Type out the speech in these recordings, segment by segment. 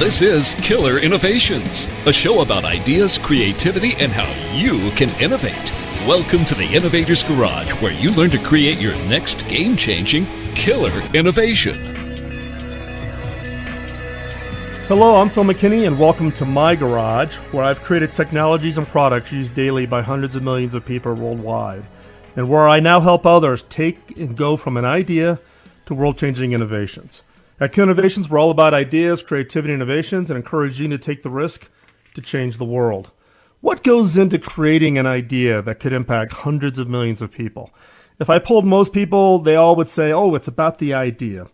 This is Killer Innovations, a show about ideas, creativity, and how you can innovate. Welcome to the Innovator's Garage, where you learn to create your next game-changing killer innovation. Hello, I'm Phil McKinney, and welcome to my garage, where I've created technologies and products used daily by hundreds of millions of people worldwide, and where I now help others take and go from an idea to world-changing innovations. At Q Innovations, we're all about ideas, creativity, innovations, and encourage you to take the risk to change the world. What goes into creating an idea that could impact hundreds of millions of people? If I polled most people, they all would say, oh, it's about the idea.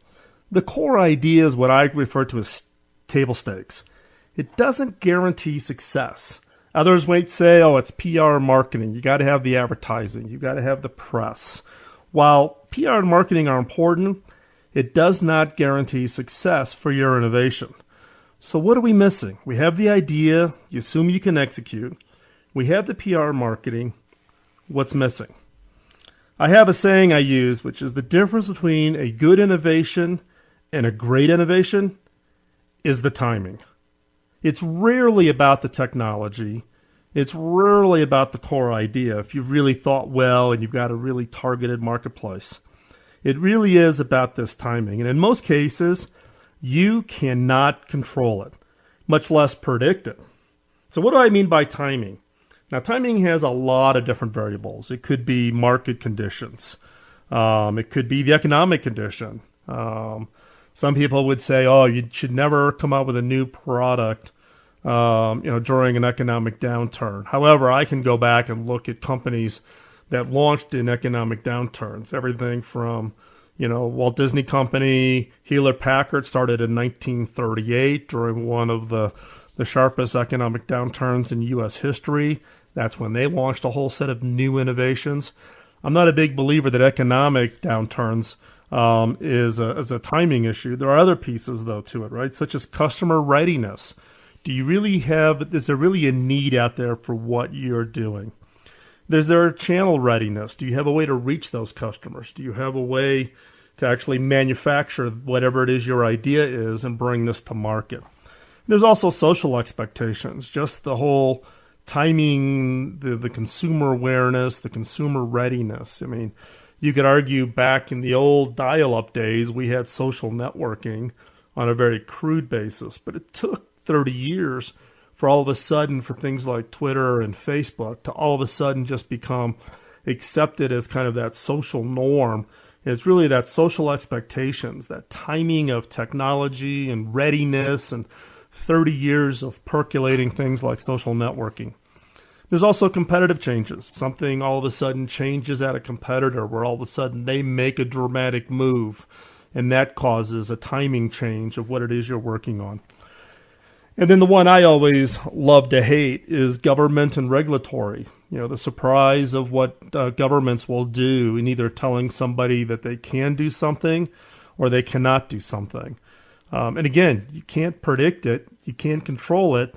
The core idea is what I refer to as table stakes. It doesn't guarantee success. Others might say, oh, it's PR marketing. You got to have the advertising. You got to have the press. While PR and marketing are important, it does not guarantee success for your innovation. So what are we missing? We have the idea. You assume you can execute. We have the PR marketing. What's missing? I have a saying I use, which is the difference between a good innovation and a great innovation is the timing. It's rarely about the technology. It's rarely about the core idea if you've really thought well and you've got a really targeted marketplace. It really is about this timing. And in most cases, you cannot control it, much less predict it. So what do I mean by timing? Now, timing has a lot of different variables. It could be market conditions. It could be the economic condition. Some people would say, oh, you should never come out with a new product during an economic downturn. However, I can go back and look at companies that launched in economic downturns. Everything from, Walt Disney Company, Hewlett-Packard started in 1938 during one of the sharpest economic downturns in U.S. history. That's when they launched a whole set of new innovations. I'm not a big believer that economic downturns is a timing issue. There are other pieces, though, to it, right? Such as customer readiness. Is there really a need out there for what you're doing? Is there channel readiness? Do you have a way to reach those customers? Do you have a way to actually manufacture whatever it is your idea is and bring this to market? There's also social expectations, just the whole timing, the consumer awareness, the consumer readiness. I mean, you could argue back in the old dial-up days, we had social networking on a very crude basis, but it took 30 years for all of a sudden for things like Twitter and Facebook to all of a sudden just become accepted as kind of that social norm. And it's really that social expectations, that timing of technology and readiness and 30 years of percolating things like social networking. There's also competitive changes. Something all of a sudden changes at a competitor where all of a sudden they make a dramatic move, and that causes a timing change of what it is you're working on. And then the one I always love to hate is government and regulatory. The surprise of what governments will do in either telling somebody that they can do something or they cannot do something. And again, you can't predict it, you can't control it,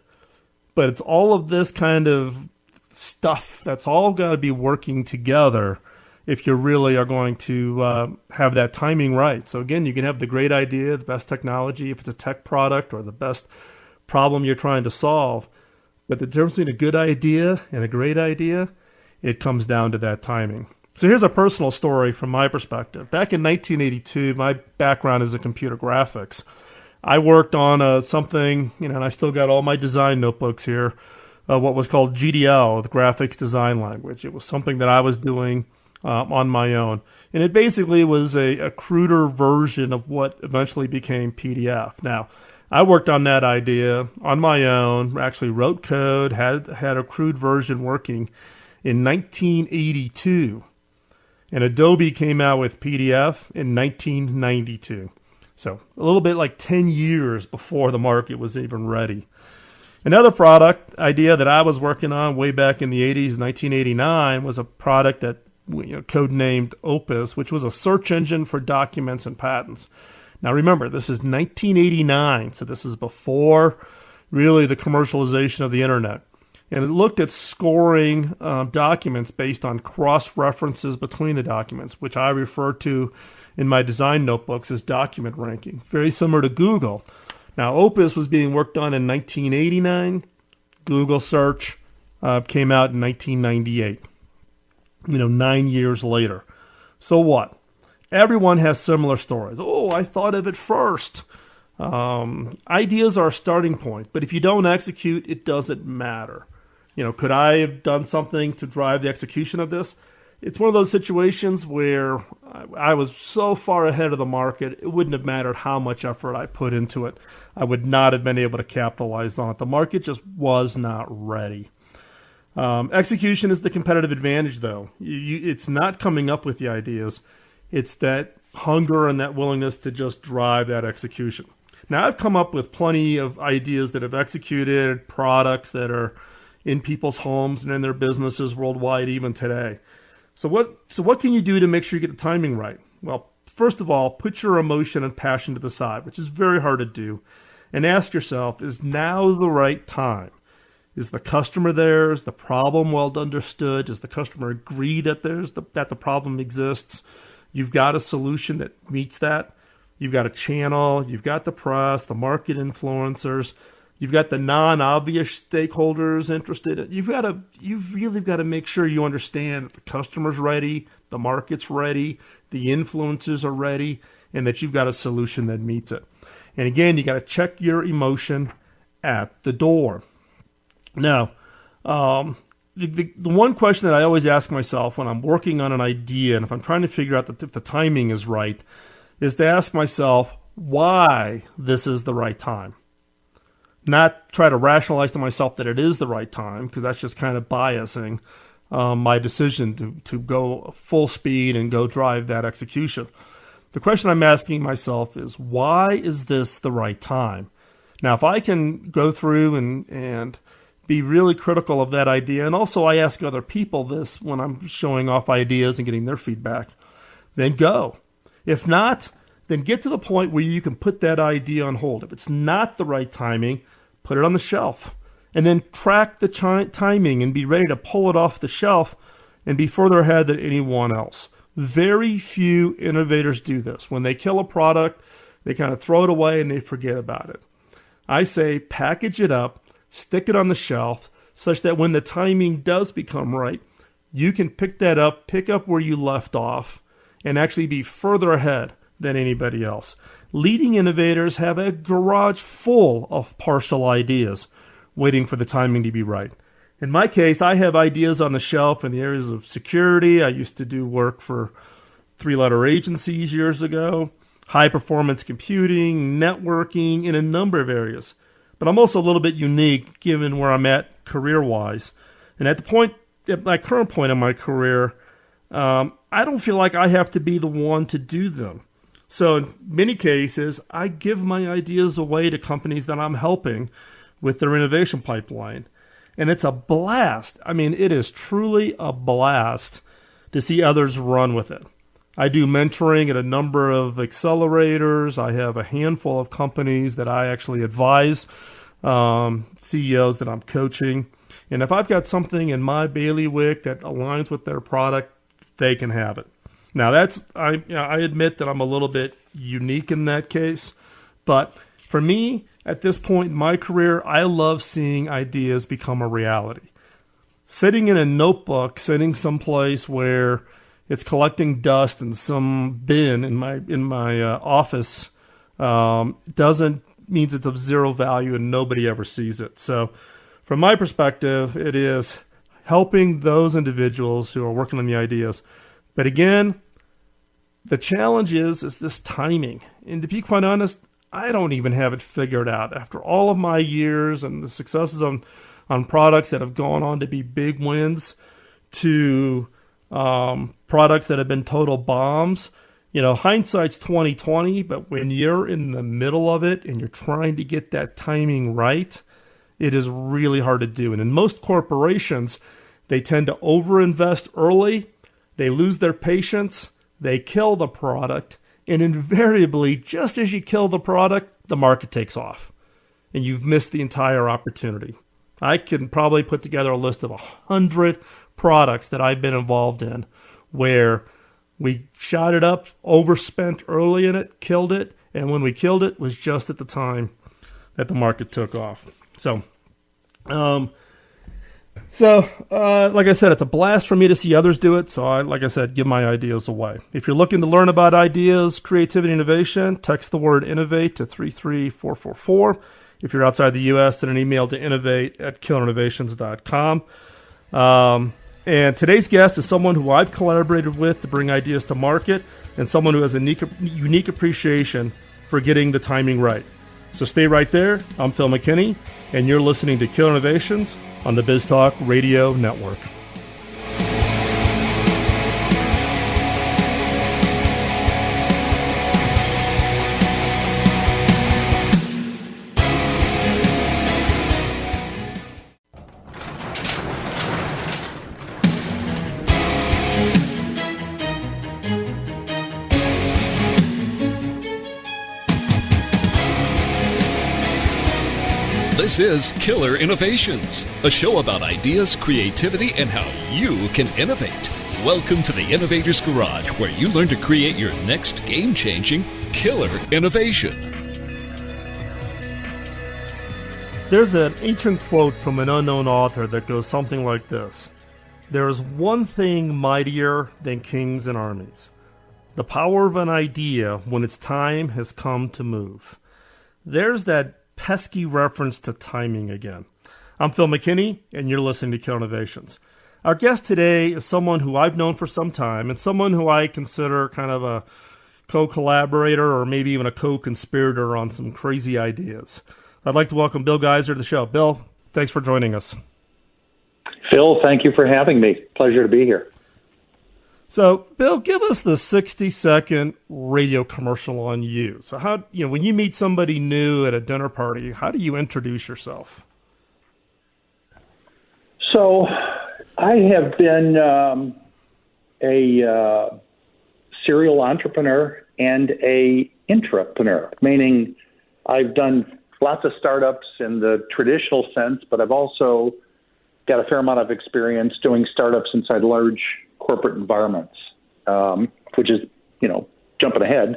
but it's all of this kind of stuff that's all got to be working together if you really are going to have that timing right. So again, you can have the great idea, the best technology, if it's a tech product or the best problem you're trying to solve. But the difference between a good idea and a great idea, it comes down to that timing. So here's a personal story from my perspective. Back in 1982, my background is in computer graphics. I worked on something, and I still got all my design notebooks here, what was called GDL, the graphics design language. It was something that I was doing on my own. And it basically was a cruder version of what eventually became PDF. Now, I worked on that idea on my own, actually wrote code, had a crude version working in 1982. And Adobe came out with PDF in 1992. So a little bit like 10 years before the market was even ready. Another product idea that I was working on way back in the 80s, 1989, was a product that codenamed Opus, which was a search engine for documents and patents. Now remember, this is 1989, so this is before really the commercialization of the internet. And it looked at scoring documents based on cross-references between the documents, which I refer to in my design notebooks as document ranking, very similar to Google. Now, Opus was being worked on in 1989. Google search came out in 1998. 9 years later. So what? Everyone has similar stories. Oh, I thought of it first. Ideas are a starting point, but if you don't execute, it doesn't matter. Could I have done something to drive the execution of this? It's one of those situations where I was so far ahead of the market, it wouldn't have mattered how much effort I put into it. I would not have been able to capitalize on it. The market just was not ready. Execution is the competitive advantage, though. It's not coming up with the ideas. It's that hunger and that willingness to just drive that execution. Now, I've come up with plenty of ideas that have executed, products that are in people's homes and in their businesses worldwide even today. So what can you do to make sure you get the timing right? Well, first of all, put your emotion and passion to the side, which is very hard to do, and ask yourself, is now the right time? Is the customer there? Is the problem well understood? Does the customer agree that that the problem exists? You've got a solution that meets that. You've got a channel. You've got the press, the market influencers. You've got the non-obvious stakeholders interested. You've really got to make sure you understand that the customer's ready, the market's ready, the influencers are ready, and that you've got a solution that meets it. And again, you got to check your emotion at the door. Now, the one question that I always ask myself when I'm working on an idea, and if I'm trying to figure out if the timing is right, is to ask myself why this is the right time. Not try to rationalize to myself that it is the right time, because that's just kind of biasing my decision to go full speed and go drive that execution. The question I'm asking myself is, why is this the right time? Now, if I can go through and be really critical of that idea, and also I ask other people this when I'm showing off ideas and getting their feedback, then go. If not, then get to the point where you can put that idea on hold. If it's not the right timing, put it on the shelf. And then track the timing and be ready to pull it off the shelf and be further ahead than anyone else. Very few innovators do this. When they kill a product, they kind of throw it away and they forget about it. I say package it up, stick it on the shelf, such that when the timing does become right, you can pick up where you left off, and actually be further ahead than anybody else. Leading innovators have a garage full of partial ideas waiting for the timing to be right. In my case, I have ideas on the shelf in the areas of security. I used to do work for 3-letter agencies years ago, high-performance computing, networking, in a number of areas. But I'm also a little bit unique given where I'm at career-wise. And at my current point in my career, I don't feel like I have to be the one to do them. So in many cases, I give my ideas away to companies that I'm helping with their innovation pipeline. And it's a blast. I mean, it is truly a blast to see others run with it. I do mentoring at a number of accelerators. I have a handful of companies that I actually advise, CEOs that I'm coaching. And if I've got something in my bailiwick that aligns with their product, they can have it. Now, I admit that I'm a little bit unique in that case, but for me, at this point in my career, I love seeing ideas become a reality. Sitting in a notebook, sitting someplace where it's collecting dust in some bin in my office means it's of zero value and nobody ever sees it. So, from my perspective, it is helping those individuals who are working on the ideas. But again, the challenge is this timing. And to be quite honest, I don't even have it figured out. After all of my years and the successes on products that have gone on to be big wins, to products that have been total bombs, hindsight's 20/20. But when you're in the middle of it and you're trying to get that timing right, it is really hard to do. And in most corporations, they tend to overinvest early. They lose their patience. They kill the product. And invariably, just as you kill the product, the market takes off. And you've missed the entire opportunity. I can probably put together a list of 100 products that I've been involved in where we shot it up, overspent early in it, killed it, and when we killed it was just at the time. that the market took off. So, like I said, it's a blast for me to see others do it. So like I said, give my ideas away. If you're looking to learn about ideas, creativity, innovation, text the word innovate to 33444. If you're outside the U.S., send an email to innovate@killerinnovations.com. And today's guest is someone who I've collaborated with to bring ideas to market, and someone who has a unique appreciation for getting the timing right. So stay right there. I'm Phil McKinney, and you're listening to Killer Innovations on the BizTalk Radio Network. This is Killer Innovations, a show about ideas, creativity, and how you can innovate. Welcome to the Innovator's Garage, where you learn to create your next game-changing killer innovation. There's an ancient quote from an unknown author that goes something like this: "There is one thing mightier than kings and armies, the power of an idea when its time has come to move." There's that pesky reference to timing again. I'm Phil McKinney, and you're listening to Killer Innovations. Our guest today is someone who I've known for some time, and someone who I consider kind of a co-collaborator or maybe even a co-conspirator on some crazy ideas. I'd like to welcome Bill Geiser to the show. Bill, thanks for joining us. Phil, thank you for having me. Pleasure to be here. So, Bill, give us the 60-second radio commercial on you. So, when you meet somebody new at a dinner party, how do you introduce yourself? So, I have been a serial entrepreneur and a intrapreneur, meaning I've done lots of startups in the traditional sense, but I've also got a fair amount of experience doing startups inside large corporate environments, which is, jumping ahead,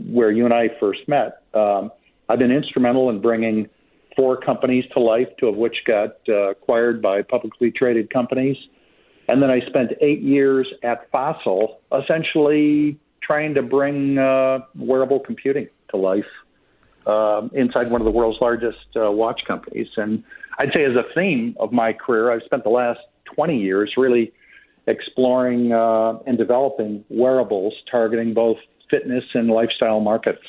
where you and I first met. I've been instrumental in bringing 4 companies to life, 2 of which got acquired by publicly traded companies. And then I spent 8 years at Fossil, essentially trying to bring wearable computing to life inside one of the world's largest watch companies. And I'd say as a theme of my career, I've spent the last 20 years really exploring and developing wearables targeting both fitness and lifestyle markets.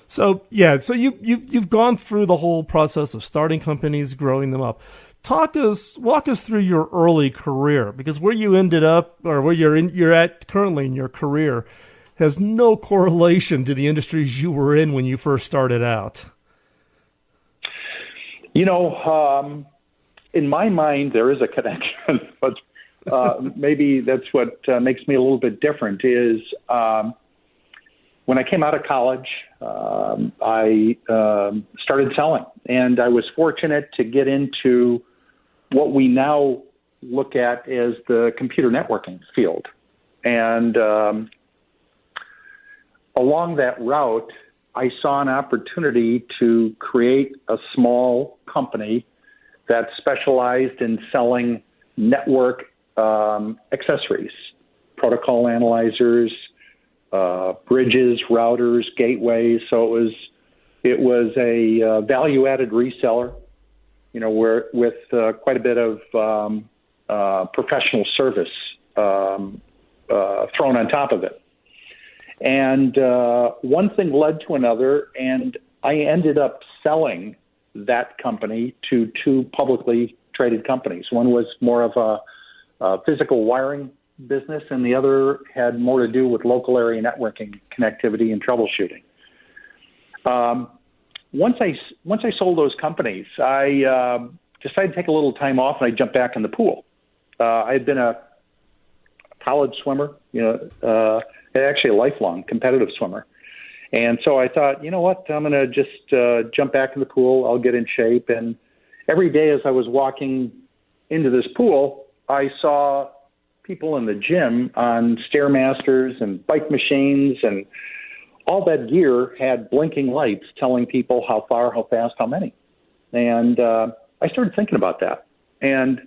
So you've gone through the whole process of starting companies, growing them up. Walk us through your early career, because where you ended up or where you're at currently in your career has no correlation to the industries you were in when you first started out. In my mind, there is a connection, but maybe that's what makes me a little bit different is when I came out of college, I started selling, and I was fortunate to get into what we now look at as the computer networking field. And along that route, I saw an opportunity to create a small company that specialized in selling network accessories, protocol analyzers, bridges, routers, gateways. So it was a value-added reseller, with quite a bit of professional service thrown on top of it. And one thing led to another, and I ended up selling that company to 2 publicly traded companies. One was more of a physical wiring business, and the other had more to do with local area networking, connectivity, and troubleshooting. Once I sold those companies, I decided to take a little time off, and I jumped back in the pool. I had been a college swimmer, actually a lifelong competitive swimmer. And so I thought, you know what, I'm going to just jump back in the pool. I'll get in shape. And every day as I was walking into this pool, I saw people in the gym on Stairmasters and bike machines and all that gear had blinking lights telling people how far, how fast, how many. And I started thinking about that. And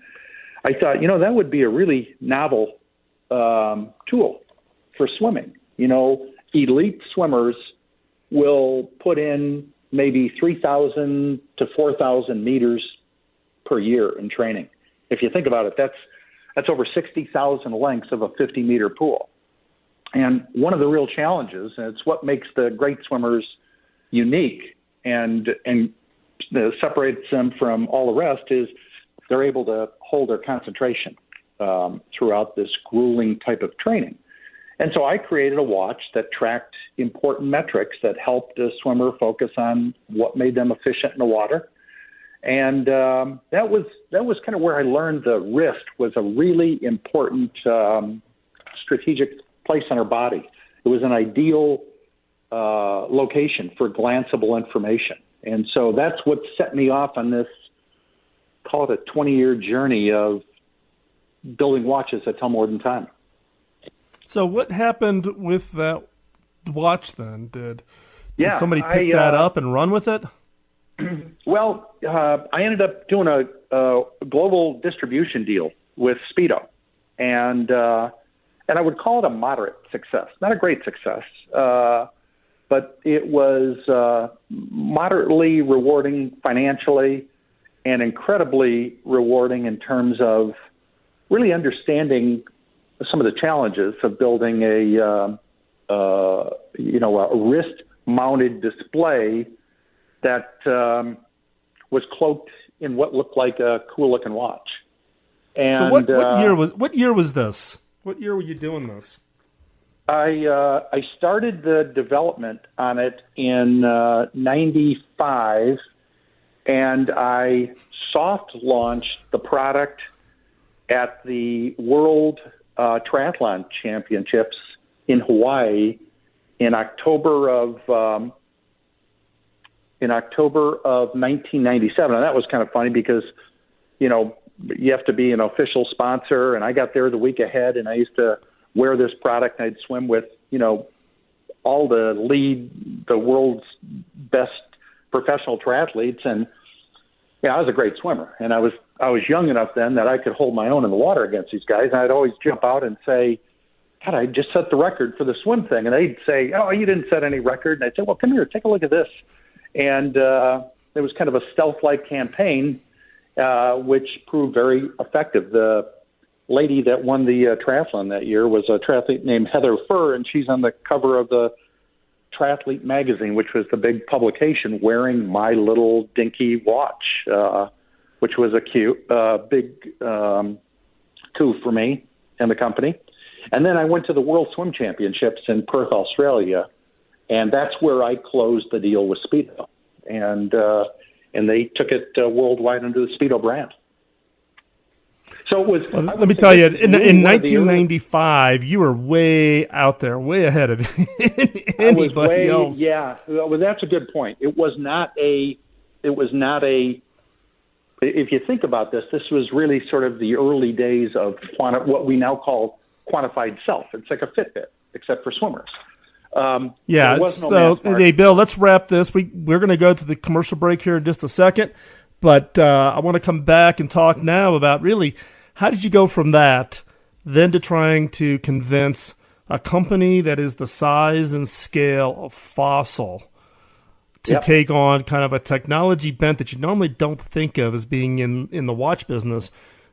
I thought, that would be a really novel tool for swimming. Elite swimmers will put in maybe 3,000 to 4,000 meters per year in training. If you think about it, that's over 60,000 lengths of a 50-meter pool. And one of the real challenges, and it's what makes the great swimmers unique and separates them from all the rest, is they're able to hold their concentration throughout this grueling type of training. And so I created a watch that tracked important metrics that helped a swimmer focus on what made them efficient in the water. And that was kind of where I learned the wrist was a really important strategic place on our body. It was an ideal location for glanceable information. And so that's what set me off on this, call it a 20-year journey of building watches that tell more than time. So what happened with that watch then? Did somebody pick that up and run with it? Well, I ended up doing a global distribution deal with Speedo, and I would call it a moderate success, not a great success, but it was moderately rewarding financially and incredibly rewarding in terms of really understanding some of the challenges of building a wrist-mounted display that was cloaked in what looked like a cool-looking watch. And so what year was this? What year were you doing this? I started the development on it in 95, and I soft launched the product at the World Triathlon Championships in Hawaii in October of 1997. And that was kind of funny because, you have to be an official sponsor, and I got there the week ahead, and I used to wear this product, and I'd swim with, all the world's best professional triathletes. And I was a great swimmer, and I was young enough then that I could hold my own in the water against these guys. And I'd always jump out and say, God, I just set the record for the swim thing. And they'd say, oh, you didn't set any record. And I'd say, well, come here, take a look at this. And it was kind of a stealth-like campaign, which proved very effective. The lady that won the triathlon that year was a triathlete named Heather Furr, and she's on the cover of the Triathlete magazine, which was the big publication, wearing my little dinky watch, which was a big coup for me and the company. And then I went to the World Swim Championships in Perth, Australia, and that's where I closed the deal with Speedo. And they took it worldwide under the Speedo brand. So it was. Well, let me tell you, in 1995, you were way out there, way ahead of anybody else. Yeah, well, that's a good point. It was not a. If you think about this was really sort of the early days of what we now call quantified self. It's like a Fitbit, except for swimmers. Hey, Bill, let's wrap this. We're going to go to the commercial break here in just a second, but I want to come back and talk now about really how did you go from that then to trying to convince a company that is the size and scale of Fossil to take on kind of a technology bent that you normally don't think of as being in the watch business,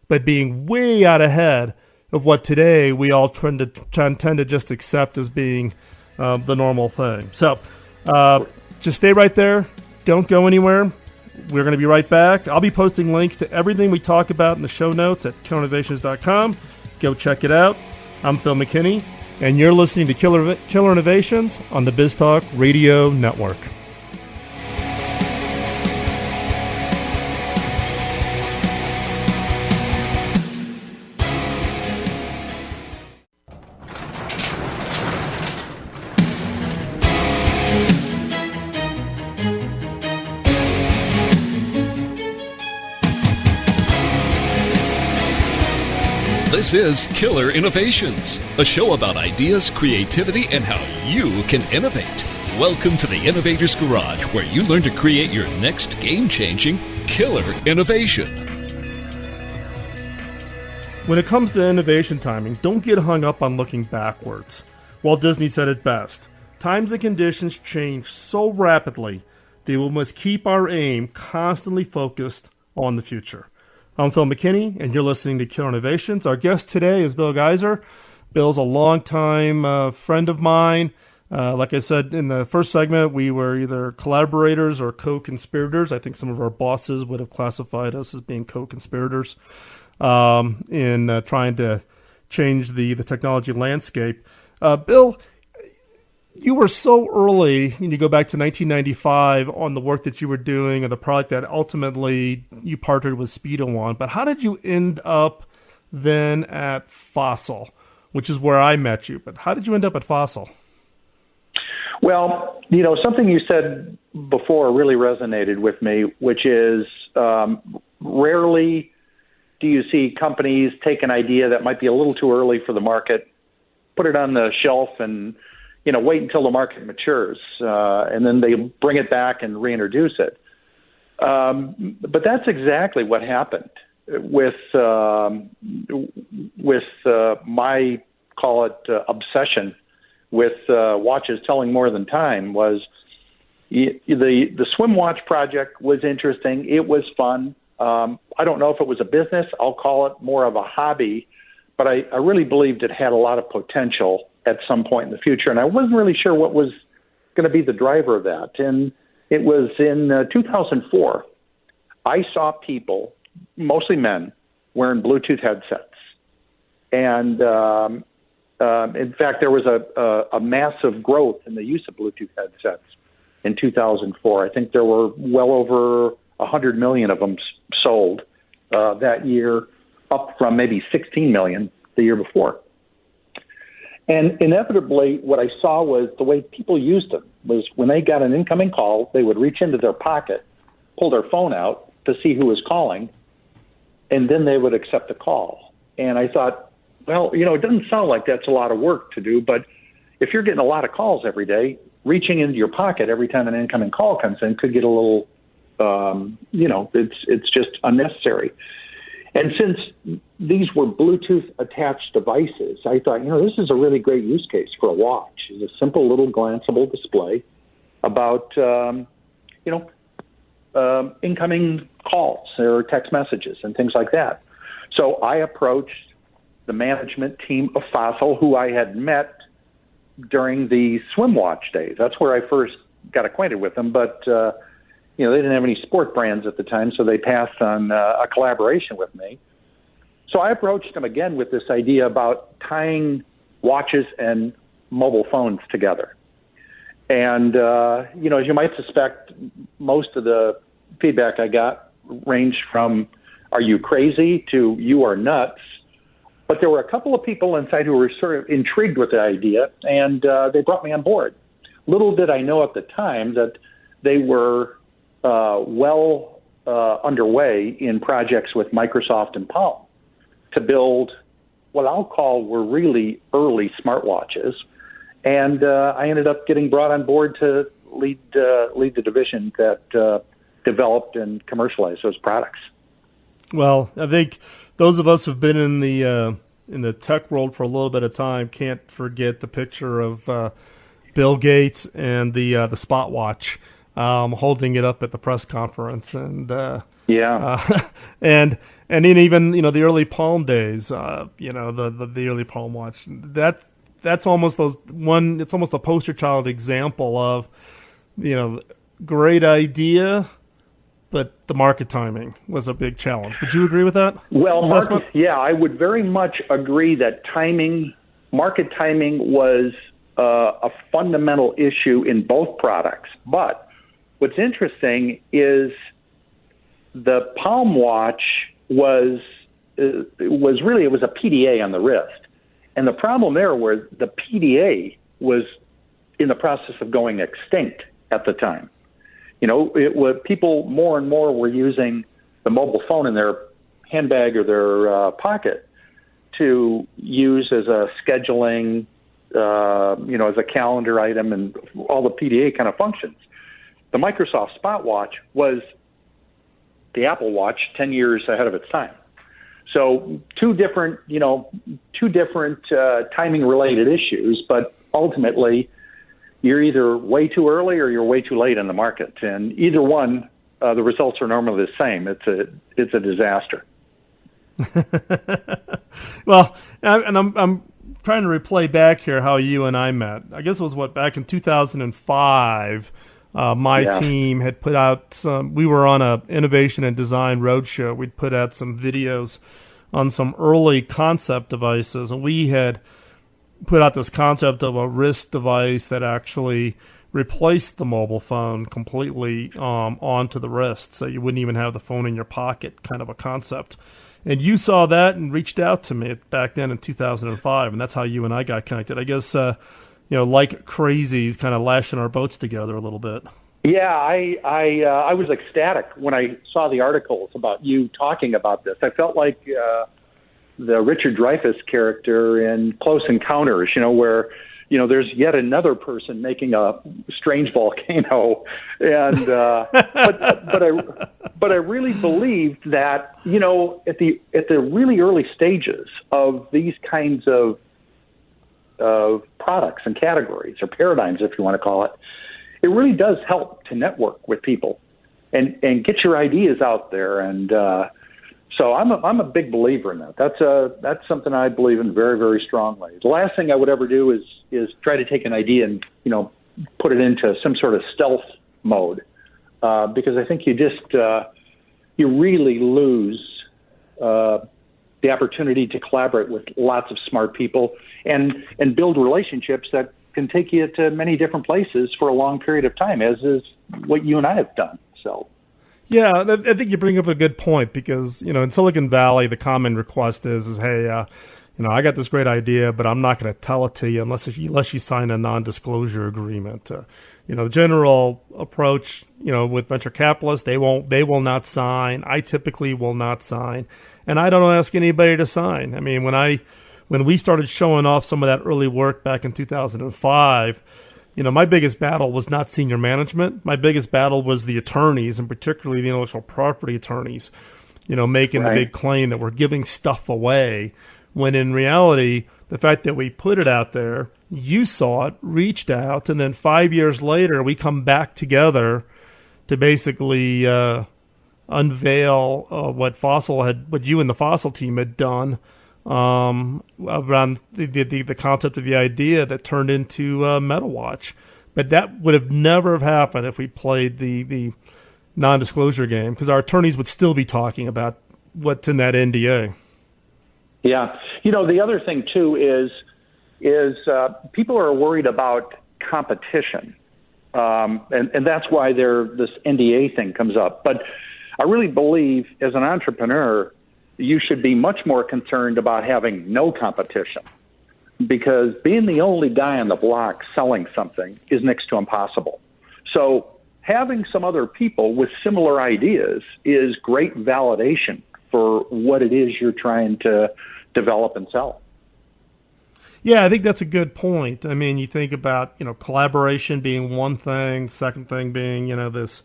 but being way out ahead of what today we all tend to just accept as being the normal thing. So just stay right there. Don't go anywhere. We're going to be right back. I'll be posting links to everything we talk about in the show notes at killerinnovations.com. Go check it out. I'm Phil McKinney, and you're listening to Killer Innovations on the BizTalk Radio Network. This is Killer Innovations, a show about ideas, creativity, and how you can innovate. Welcome to the Innovator's Garage, where you learn to create your next game-changing killer innovation. When it comes to innovation timing, don't get hung up on looking backwards. Walt Disney said it best. Times and conditions change so rapidly that we must keep our aim constantly focused on the future. I'm Phil McKinney, and you're listening to Killer Innovations. Our guest today is Bill Geiser. Bill's a longtime friend of mine. Like I said in the first segment, we were either collaborators or co-conspirators. I think some of our bosses would have classified us as being co-conspirators in trying to change the technology landscape. Bill, you were so early, and you go back to 1995 on the work that you were doing and the product that ultimately you partnered with Speedo on. But how did you end up then at Fossil, which is where I met you? But how did you end up at Fossil? Well, something you said before really resonated with me, which is rarely do you see companies take an idea that might be a little too early for the market, put it on the shelf, and wait until the market matures, and then they bring it back and reintroduce it. But that's exactly what happened with my, call it, obsession with watches telling more than time. Was the Swim Watch project was interesting. It was fun. I don't know if it was a business. I'll call it more of a hobby, but I really believed it had a lot of potential at some point in the future, and I wasn't really sure what was going to be the driver of that. And it was in 2004. I saw people, mostly men, wearing Bluetooth headsets, and in fact, there was a massive growth in the use of Bluetooth headsets in 2004. I think there were well over 100 million of them sold that year, up from maybe 16 million the year before. And inevitably, what I saw was the way people used them was when they got an incoming call, they would reach into their pocket, pull their phone out to see who was calling, and then they would accept the call. And I thought, well, it doesn't sound like that's a lot of work to do, but if you're getting a lot of calls every day, reaching into your pocket every time an incoming call comes in could get a little, it's just unnecessary. And since these were Bluetooth attached devices, I thought, this is a really great use case for a watch. It's a simple little glanceable display about, incoming calls or text messages and things like that. So I approached the management team of Fossil, who I had met during the Swim Watch days. That's where I first got acquainted with them, but they didn't have any sport brands at the time, so they passed on a collaboration with me. So I approached them again with this idea about tying watches and mobile phones together. And, as you might suspect, most of the feedback I got ranged from, "Are you crazy?" to "You are nuts." But there were a couple of people inside who were sort of intrigued with the idea, and they brought me on board. Little did I know at the time that they were underway in projects with Microsoft and Palm to build what I'll call were really early smartwatches. And I ended up getting brought on board to lead the division that developed and commercialized those products. Well, I think those of us who've been in the tech world for a little bit of time can't forget the picture of Bill Gates and the Spot Watch holding it up at the press conference, and and then even the early Palm days, the early Palm Watch. That's almost it's almost a poster child example of great idea. But the market timing was a big challenge. Would you agree with that? Well, I would very much agree that market timing was a fundamental issue in both products. But what's interesting is the Palm Watch was a PDA on the wrist. And the problem there was the PDA was in the process of going extinct at the time. People more and more were using the mobile phone in their handbag or their pocket to use as a scheduling as a calendar item and all the PDA kind of functions. The Microsoft Spot Watch was the Apple Watch 10 years ahead of its time. So two different timing-related issues, but ultimately you're either way too early or you're way too late in the market. And either one, the results are normally the same. It's a disaster. Well, and I'm trying to replay back here how you and I met. I guess it was back in 2005. My team had put out we were on a innovation and design roadshow. We'd put out some videos on some early concept devices, and we had put out this concept of a wrist device that actually replaced the mobile phone completely onto the wrist, so you wouldn't even have the phone in your pocket, kind of a concept. And you saw that and reached out to me back then in 2005, and that's how you and I got connected. I guess, like crazies, kind of lashing our boats together a little bit. Yeah, I was ecstatic when I saw the articles about you talking about this. I felt like the Richard Dreyfuss character in Close Encounters, where there's yet another person making a strange volcano, and but I really believed that at the really early stages of these kinds of products and categories or paradigms, if you want to call it, it really does help to network with people and get your ideas out there. And so I'm a big believer in that. That's something I believe in very, very strongly. The last thing I would ever do is try to take an idea and put it into some sort of stealth mode, because I think you really lose the opportunity to collaborate with lots of smart people and build relationships that can take you to many different places for a long period of time, as is what you and I have done. So, yeah, I think you bring up a good point, because in Silicon Valley, the common request is hey, I got this great idea, but I'm not going to tell it to you unless you sign a non-disclosure agreement. The general approach, with venture capitalists, they will not sign. I typically will not sign, and I don't ask anybody to sign. I mean, when we started showing off some of that early work back in 2005, my biggest battle was not senior management. My biggest battle was the attorneys, and particularly the intellectual property attorneys, making the big claim that we're giving stuff away, when in reality, the fact that we put it out there, you saw it, reached out, and then 5 years later, we come back together to basically unveil what you and the Fossil team had done around the concept of the idea that turned into MetaWatch. But that would have never have happened if we played the non-disclosure game, because our attorneys would still be talking about what's in that NDA. Yeah. The other thing, too, is people are worried about competition. And that's why this NDA thing comes up. But I really believe, as an entrepreneur, you should be much more concerned about having no competition, because being the only guy on the block selling something is next to impossible. So having some other people with similar ideas is great validation for what it is you're trying to develop and sell. Yeah, I think that's a good point. I mean, you think about, collaboration being one thing, second thing being, this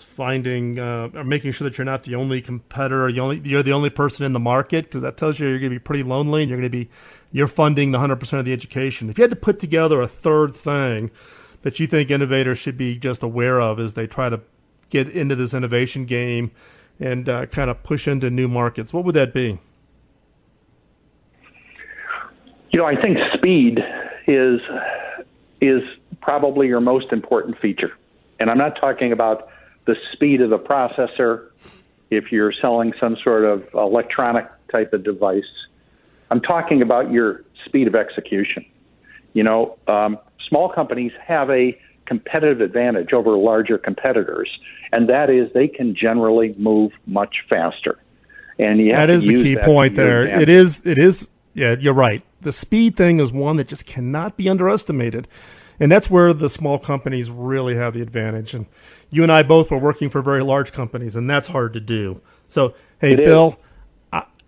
finding or making sure that you're not the only competitor, you're the only person in the market, because that tells you you're going to be pretty lonely, and you're funding the 100% of the education. If you had to put together a third thing that you think innovators should be just aware of as they try to get into this innovation game and kind of push into new markets, what would that be? I think speed is probably your most important feature. And I'm not talking about the speed of the processor if you're selling some sort of electronic type of device. I'm talking about your speed of execution. Small companies have a competitive advantage over larger competitors, and that is they can generally move much faster. And that is the key point there. It is. Yeah, you're right. The speed thing is one that just cannot be underestimated. And that's where the small companies really have the advantage. And you and I both were working for very large companies, and that's hard to do. So, hey, Bill,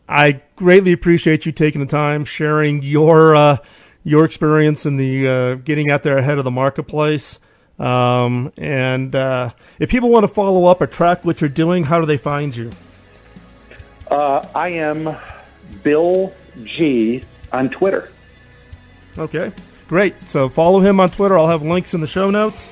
I greatly appreciate you taking the time, sharing your your experience in the getting out there ahead of the marketplace. And if people want to follow up or track what you're doing, how do they find you? I am Bill G on Twitter. Okay, great. So follow him on Twitter. I'll have links in the show notes.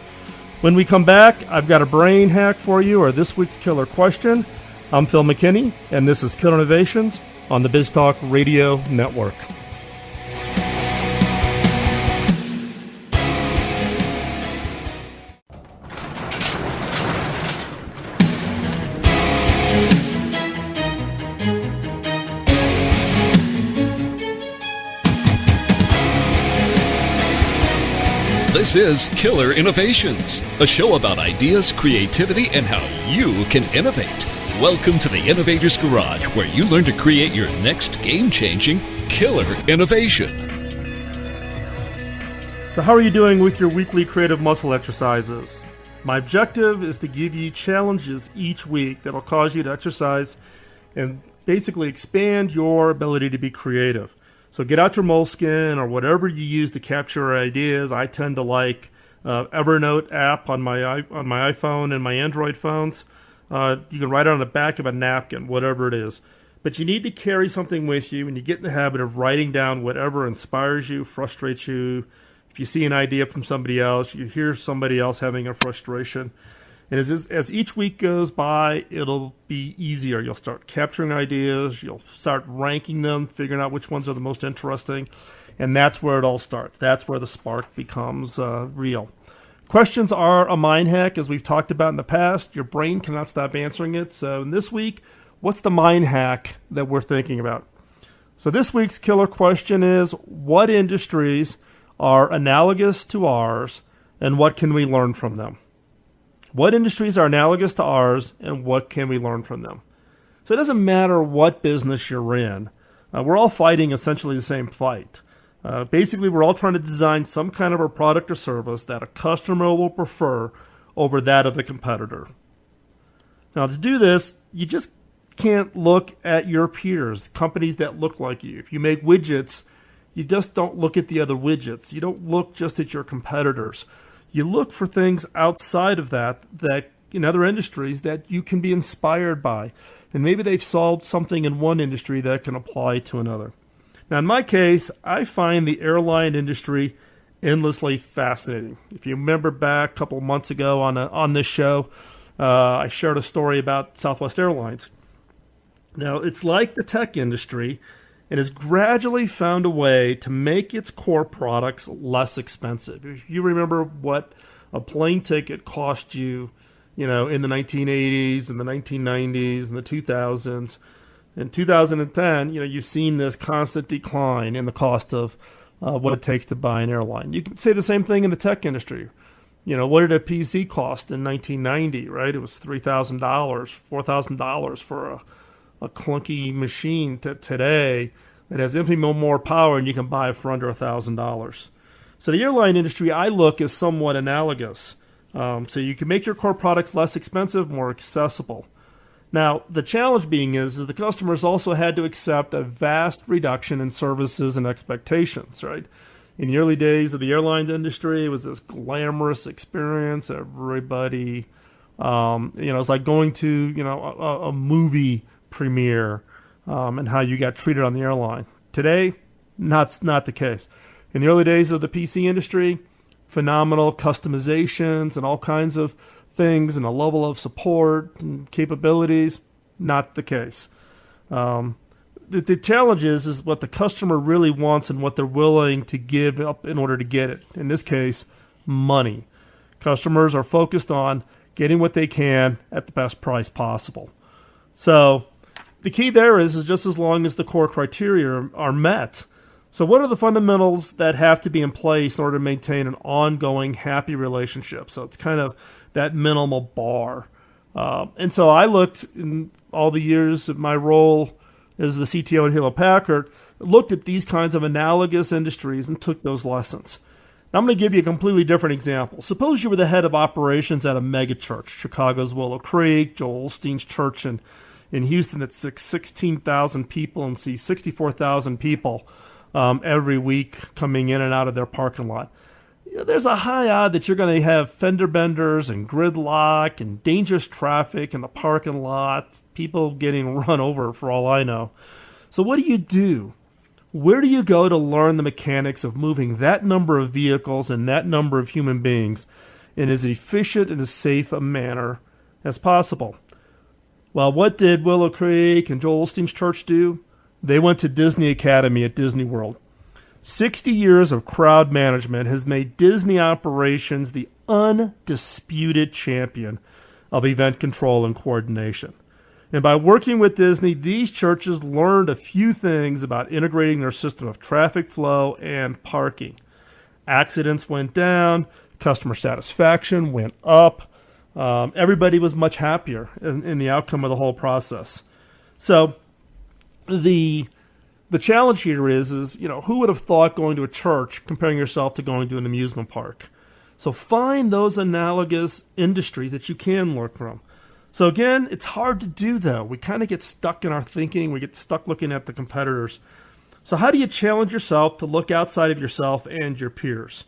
When we come back, I've got a brain hack for you, or this week's killer question. I'm Phil McKinney, and this is Killer Innovations on the BizTalk Radio Network. This is Killer Innovations, a show about ideas, creativity, and how you can innovate. Welcome to the Innovator's Garage, where you learn to create your next game-changing killer innovation. So how are you doing with your weekly creative muscle exercises? My objective is to give you challenges each week that will cause you to exercise and basically expand your ability to be creative. So get out your Moleskine or whatever you use to capture ideas. I tend to like Evernote app on my iPhone and my Android phones. You can write it on the back of a napkin, whatever it is. But you need to carry something with you, and you get in the habit of writing down whatever inspires you, frustrates you. If you see an idea from somebody else, you hear somebody else having a frustration. And as each week goes by, it'll be easier. You'll start capturing ideas. You'll start ranking them, figuring out which ones are the most interesting. And that's where it all starts. That's where the spark becomes real. Questions are a mind hack, as we've talked about in the past. Your brain cannot stop answering it. So in this week, what's the mind hack that we're thinking about? So this week's killer question is, what industries are analogous to ours, and what can we learn from them? What industries are analogous to ours, and what can we learn from them? So it doesn't matter what business you're in. We're all fighting essentially the same fight. Basically, we're all trying to design some kind of a product or service that a customer will prefer over that of a competitor. Now, to do this, you just can't look at your peers, companies that look like you. If you make widgets, you just don't look at the other widgets. You don't look just at your competitors. You look for things outside of that in other industries that you can be inspired by. And maybe they've solved something in one industry that can apply to another. Now, in my case, I find the airline industry endlessly fascinating. If you remember back a couple of months ago on this show, I shared a story about Southwest Airlines. Now, it's like the tech industry. It has gradually found a way to make its core products less expensive. If you remember what a plane ticket cost you, in the 1980s and the 1990s and the 2000s, in 2010, you've seen this constant decline in the cost of what it takes to buy an airline. You can say the same thing in the tech industry. What did a PC cost in 1990, right? It was $3,000, $4,000 for a clunky machine today that has infinitely more power, and you can buy it for under $1,000. So the airline industry, I look, is somewhat analogous. So you can make your core products less expensive, more accessible. Now, the challenge being is the customers also had to accept a vast reduction in services and expectations, right? In the early days of the airline industry, it was this glamorous experience. Everybody, it's like going to, a movie premiere and how you got treated on the airline. Today, not the case. In the early days of the PC industry, phenomenal customizations and all kinds of things and a level of support and capabilities, not the case. The challenge is what the customer really wants and what they're willing to give up in order to get it. In this case, money. Customers are focused on getting what they can at the best price possible. So the key there is just as long as the core criteria are met. So what are the fundamentals that have to be in place in order to maintain an ongoing happy relationship? So it's kind of that minimal bar. And so I looked in all the years of my role as the CTO at Hewlett-Packard, looked at these kinds of analogous industries and took those lessons. Now I'm going to give you a completely different example. Suppose you were the head of operations at a mega church, Chicago's Willow Creek, Joel Osteen's church in Houston that 16,000 people and sees 64,000 people every week coming in and out of their parking lot. There's a high odd that you're going to have fender benders and gridlock and dangerous traffic in the parking lot, people getting run over for all I know. So what do? Where do you go to learn the mechanics of moving that number of vehicles and that number of human beings in as efficient and as safe a manner as possible? Well, what did Willow Creek and Joel Osteen's church do? They went to Disney Academy at Disney World. 60 years of crowd management has made Disney operations the undisputed champion of event control and coordination. And by working with Disney, these churches learned a few things about integrating their system of traffic flow and parking. Accidents went down, customer satisfaction went up. Everybody was much happier in the outcome of the whole process. So the challenge here is who would have thought going to a church comparing yourself to going to an amusement park? So find those analogous industries that you can learn from. So again, it's hard to do, though. We kind of get stuck in our thinking. We get stuck looking at the competitors. So how do you challenge yourself to look outside of yourself and your peers?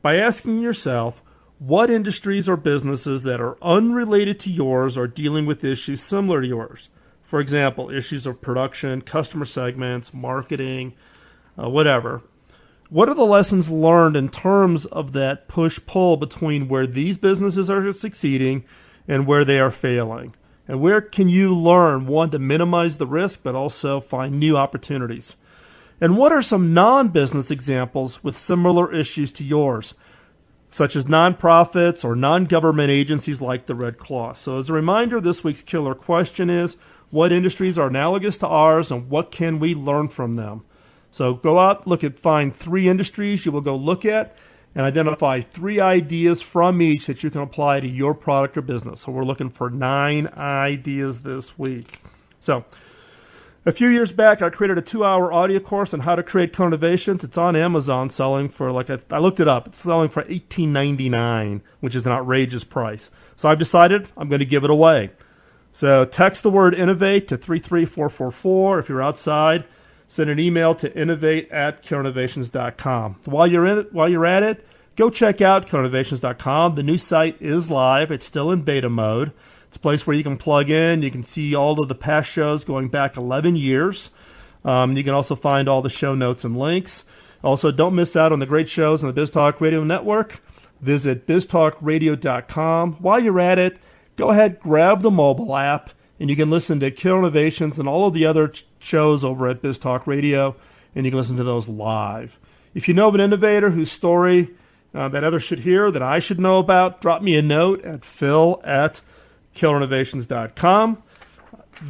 By asking yourself, what industries or businesses that are unrelated to yours are dealing with issues similar to yours? For example, issues of production, customer segments, marketing, whatever. What are the lessons learned in terms of that push-pull between where these businesses are succeeding and where they are failing? And where can you learn, one, to minimize the risk, but also find new opportunities? And what are some non-business examples with similar issues to yours, such as nonprofits or non-government agencies like the Red Cross? So as a reminder, this week's killer question is, what industries are analogous to ours and what can we learn from them? So go out, find 3 industries you will go look at and identify 3 ideas from each that you can apply to your product or business. So we're looking for 9 ideas this week. So a few years back, I created a 2-hour audio course on how to create killer innovations. It's on Amazon selling for, I looked it up, it's selling for $18.99, which is an outrageous price. So I've decided I'm going to give it away. So text the word innovate to 33444. If you're outside, send an email to innovate@killerinnovations.com. While you're at it, go check out killerinnovations.com. The new site is live. It's still in beta mode. It's a place where you can plug in. You can see all of the past shows going back 11 years. You can also find all the show notes and links. Also, don't miss out on the great shows on the BizTalk Radio Network. Visit biztalkradio.com. While you're at it, go ahead, grab the mobile app, and you can listen to Killer Innovations and all of the other shows over at BizTalk Radio, and you can listen to those live. If you know of an innovator whose story that others should hear, that I should know about, drop me a note at phil@killerinnovations.com.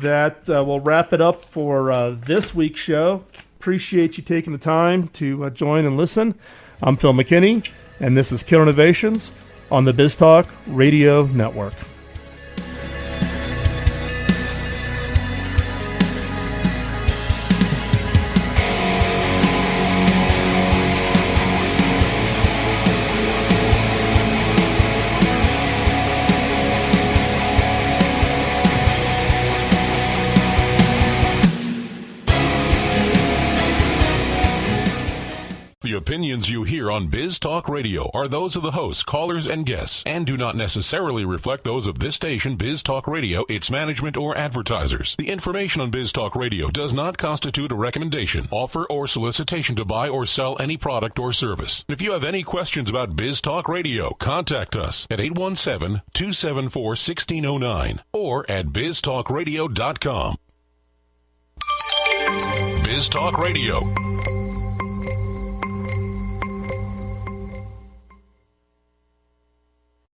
That will wrap it up for this week's show. Appreciate you taking the time to join and listen. I'm Phil McKinney, and this is Killer Innovations on the BizTalk Radio Network. The opinions you hear on Biz Talk Radio are those of the hosts, callers, and guests, and do not necessarily reflect those of this station, Biz Talk Radio, its management, or advertisers. The information on Biz Talk Radio does not constitute a recommendation, offer, or solicitation to buy or sell any product or service. If you have any questions about Biz Talk Radio, contact us at 817-274-1609 or at biztalkradio.com. Biz Talk Radio.